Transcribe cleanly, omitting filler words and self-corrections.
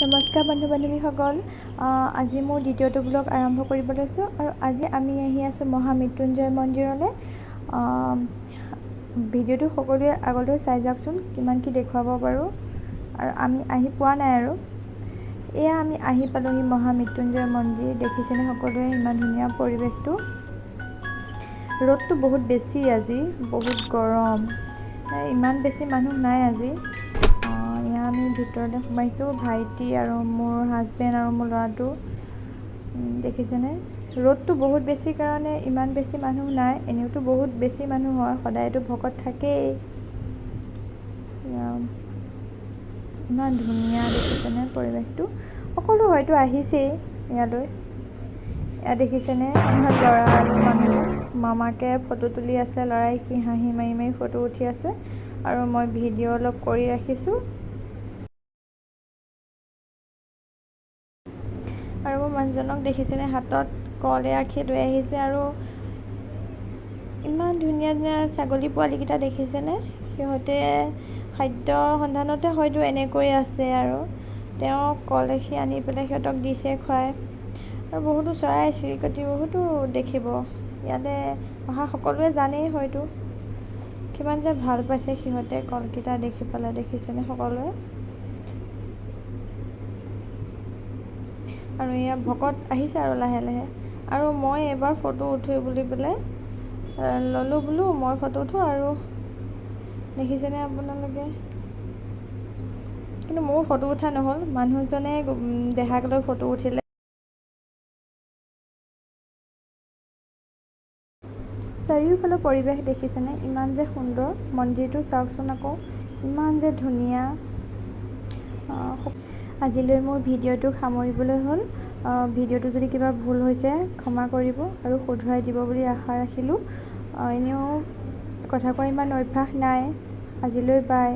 নমস্কাৰ বন্ধু বান্ধৱীসকল, আজি মোৰ দ্বিতীয়টো ব্লগ আৰম্ভ কৰিব লৈছোঁ আৰু আজি আমি আহি আছোঁ মহামৃত্যুঞ্জয় মন্দিৰলৈ। ভিডিঅ'টো সকলোৱে আগলৈ চাই যাওকচোন, কিমান কি দেখুৱাব পাৰোঁ। আৰু আমি আহি পোৱা নাই আৰু এয়া আমি আহি পালোঁহি মহামৃত্যুঞ্জয় মন্দিৰ। দেখিছেনে সকলোৱে ইমান ধুনীয়া পৰিৱেশটো। ৰ'দটো বহুত বেছি আজি, বহুত গৰম, ইমান বেছি মানুহ নাই আজি। আমি ভিতৰলৈ সোমাইছোঁ, ভাইটি আৰু মোৰ হাজবেণ্ড আৰু মোৰ ল'ৰাটো। দেখিছেনে ৰ'দটো বহুত বেছি কাৰণে ইমান বেছি মানুহ নাই। এনেওতো বহুত বেছি মানুহ হয়, সদায়তো ভকত থাকেই। ইমান ধুনীয়া দেখিছেনে পৰিৱেশটো। সকলো হয়তো আহিছেই ইয়ালৈ। এয়া দেখিছেনে আমাৰ ল'ৰা আৰু মানুহজন মামাকে ফটো তুলি আছে। ল'ৰাই কি হাঁহি মাৰি মাৰি ফটো উঠি আছে আৰু মই ভিডিঅ' অলপ কৰি ৰাখিছোঁ। আৰু মোৰ মানুহজনক দেখিছেনে হাতত কল এআশী লৈ আহিছে আৰু ইমান ধুনীয়া ধুনীয়া ছাগলী পোৱালিকেইটা দেখিছেনে। সিহঁতে খাদ্য সন্ধানতে হয়তো এনেকৈ আছে আৰু তেওঁ কল এআশী আনি পেলাই সিহঁতক দিছে খুৱাই। আৰু বহুতো চৰাই চিৰিকটি বহুতো দেখিব। ইয়ালৈ অহা সকলোৱে জানেই হয়তো কিমান যে ভাল পাইছে সিহঁতে কলকেইটা দেখি পেলাই। দেখিছেনে সকলোৱে। আৰু এয়া ভকত আহিছে আৰু লাহে লাহে। আৰু মই এবাৰ ফটো উঠো বুলি পেলাই ল'লোঁ বোলো মই ফটো উঠোঁ। আৰু দেখিছেনে আপোনালোকে, কিন্তু মোৰ ফটো উঠা নহ'ল, মানুহজনে দেহাক লৈ ফটো উঠিলে। চাৰিওফালৰ পৰিৱেশ দেখিছেনে ইমান যে সুন্দৰ। মন্দিৰটো চাওকচোন আকৌ, ইমান যে ধুনীয়া। আজিলৈ মোৰ ভিডিঅ'টো সামৰিবলৈ হ'ল। ভিডিঅ'টো যদি কিবা ভুল হৈছে ক্ষমা কৰিব আৰু শুধৰাই দিব বুলি আশা ৰাখিলোঁ। এনেও কথা কোৱাৰ ইমান অভ্যাস নাই। আজিলৈ বাই।